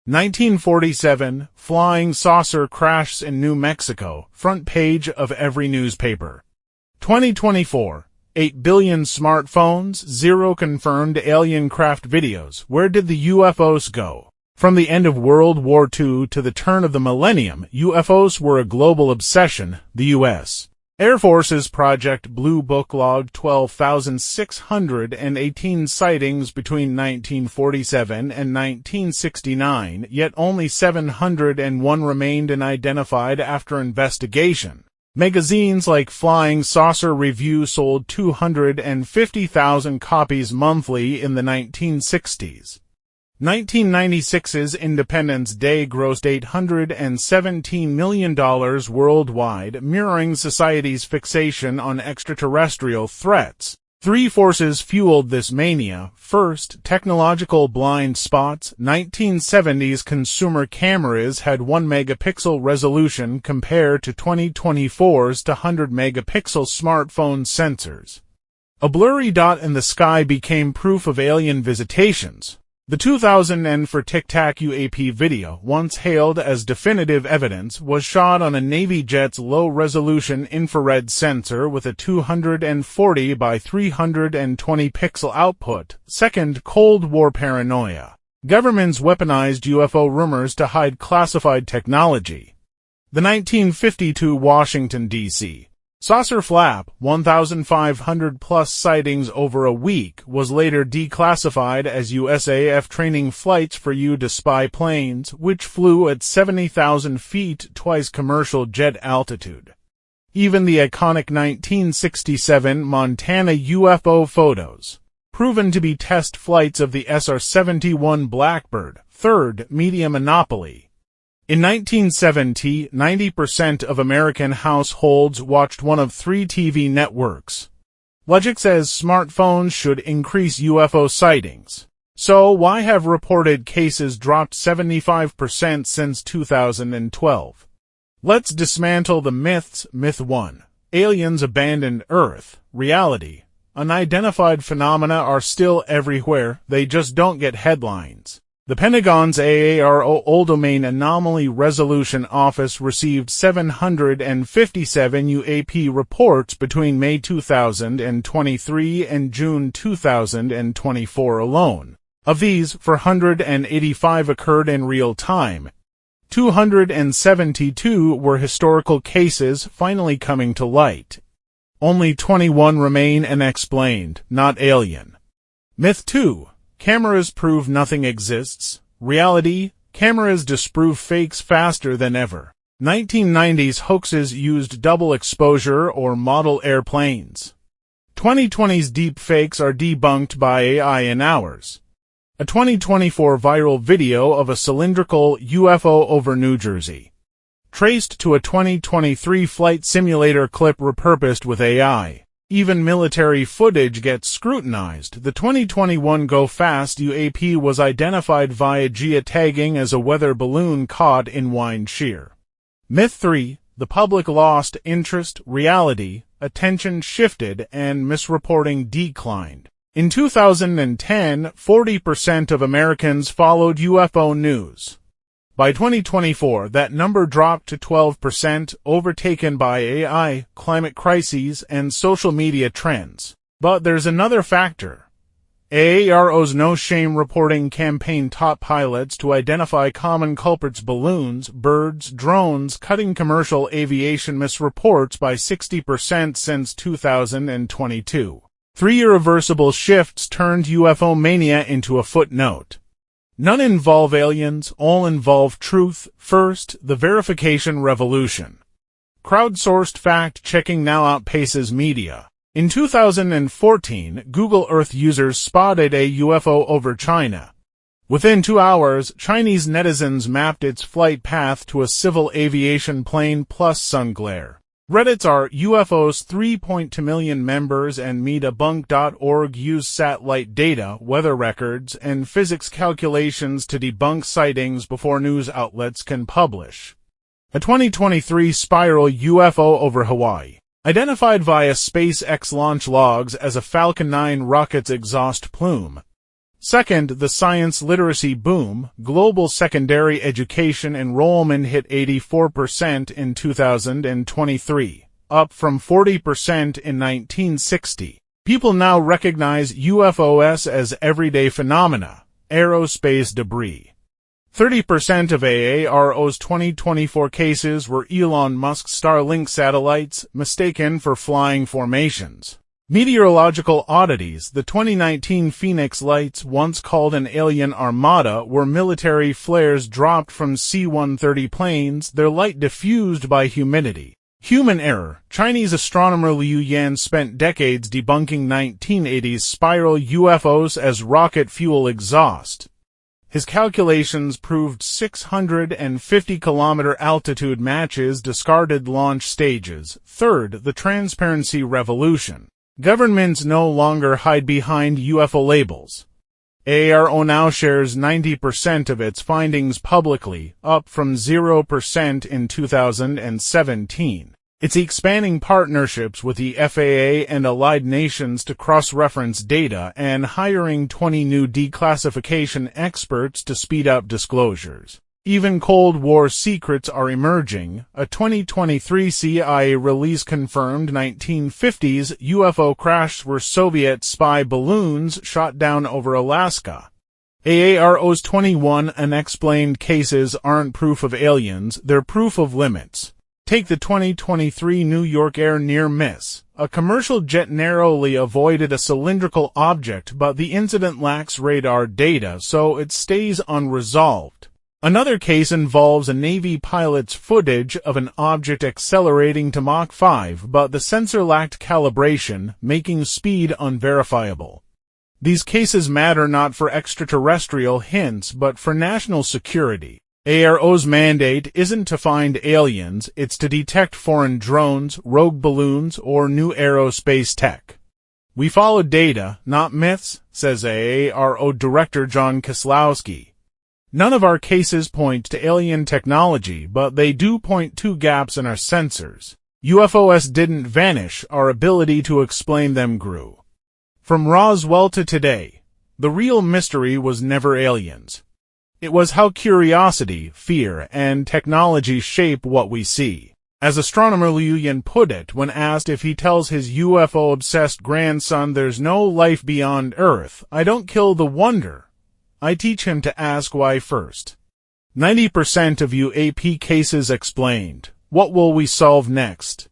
1947, flying saucer crashes in New Mexico, front page of every newspaper. 2024, 8 billion smartphones, 0 confirmed alien craft videos. Where did the UFOs go? From the end of World War II to the turn of the millennium, UFOs were a global obsession. The U.S. Air Force's Project Blue Book logged 12,618 sightings between 1947 and 1969, yet only 701 remained unidentified after investigation. Magazines like Flying Saucer Review sold 250,000 copies monthly in the 1960s. 1996's Independence Day grossed $817 million worldwide, mirroring society's fixation on extraterrestrial threats. 3 forces fueled this mania. First, technological blind spots. 1970s consumer cameras had 1 megapixel resolution compared to 2024's 100-megapixel smartphone sensors. A blurry dot in the sky became proof of alien visitations. The 2004 Tic Tac UAP video, once hailed as definitive evidence, was shot on a Navy jet's low-resolution infrared sensor with a 240 by 320 pixel output. Second, Cold War paranoia. Governments weaponized UFO rumors to hide classified technology. The 1952 Washington, D.C. saucer flap, 1,500-plus sightings over a week, was later declassified as USAF training flights for U-2 planes, which flew at 70,000 feet, twice commercial jet altitude. Even the iconic 1967 Montana UFO photos, proven to be test flights of the SR-71 Blackbird. Third, media monopoly. In 1970, 90% of American households watched one of 3 TV networks. Logic says smartphones should increase UFO sightings. So why have reported cases dropped 75% since 2012? Let's dismantle the myths. Myth 1. Aliens abandoned Earth. Reality. Unidentified phenomena are still everywhere, they just don't get headlines. The Pentagon's AARO All-Domain Anomaly Resolution Office received 757 UAP reports between May 2023 and June 2024 alone. Of these, 485 occurred in real time. 272 were historical cases finally coming to light. Only 21 remain unexplained, not alien. Myth 2. Cameras prove nothing exists. Reality, cameras disprove fakes faster than ever. 1990s hoaxes used double exposure or model airplanes. 2020's deep fakes are debunked by AI in hours. A 2024 viral video of a cylindrical UFO over New Jersey, traced to a 2023 flight simulator clip repurposed with AI. Even military footage gets scrutinized. The 2021 Go Fast UAP was identified via geotagging as a weather balloon caught in wind shear. Myth 3. The public lost interest. Reality, attention shifted, and misreporting declined. In 2010, 40% of Americans followed UFO news. By 2024, that number dropped to 12%, overtaken by AI, climate crises, and social media trends. But there's another factor. AARO's No Shame reporting campaign taught pilots to identify common culprits: balloons, birds, drones, cutting commercial aviation misreports by 60% since 2022. 3 irreversible shifts turned UFO mania into a footnote. None involve aliens, all involve truth. First, the verification revolution. Crowdsourced fact-checking now outpaces media. In 2014, Google Earth users spotted a UFO over China. Within 2 hours, Chinese netizens mapped its flight path to a civil aviation plane plus sun glare. Reddit's are UFOs 3.2 million members and debunk.org use satellite data, weather records, and physics calculations to debunk sightings before news outlets can publish. A 2023 spiral UFO over Hawaii, identified via SpaceX launch logs as a Falcon 9 rocket's exhaust plume. Second, the science literacy boom. Global secondary education enrollment hit 84% in 2023, up from 40% in 1960. People now recognize UFOs as everyday phenomena, aerospace debris. 30% of AARO's 2024 cases were Elon Musk's Starlink satellites, mistaken for flying formations. Meteorological oddities. The 2019 Phoenix Lights, once called an alien armada, were military flares dropped from C-130 planes, their light diffused by humidity. Human error. Chinese astronomer Liu Yan spent decades debunking 1980s spiral UFOs as rocket fuel exhaust. His calculations proved 650-kilometer altitude matches discarded launch stages. Third, the transparency revolution. Governments no longer hide behind UFO labels. AARO now shares 90% of its findings publicly, up from 0% in 2017. It's expanding partnerships with the FAA and allied nations to cross-reference data and hiring 20 new declassification experts to speed up disclosures. Even Cold War secrets are emerging. A 2023 CIA release confirmed 1950s UFO crashes were Soviet spy balloons shot down over Alaska. AARO's 21 unexplained cases aren't proof of aliens, they're proof of limits. Take the 2023 New York Air near miss. A commercial jet narrowly avoided a cylindrical object, but the incident lacks radar data, so it stays unresolved. Another case involves a Navy pilot's footage of an object accelerating to Mach 5, but the sensor lacked calibration, making speed unverifiable. These cases matter not for extraterrestrial hints, but for national security. AARO's mandate isn't to find aliens, it's to detect foreign drones, rogue balloons, or new aerospace tech. We follow data, not myths, says AARO Director John Kislowski. None of our cases point to alien technology, but they do point to gaps in our sensors. UFOs didn't vanish, our ability to explain them grew. From Roswell to today, the real mystery was never aliens. It was how curiosity, fear, and technology shape what we see. As astronomer Liu Yan put it when asked if he tells his UFO-obsessed grandson there's no life beyond Earth, I don't kill the wonder. I teach him to ask why first. 90% of UAP cases explained. What will we solve next?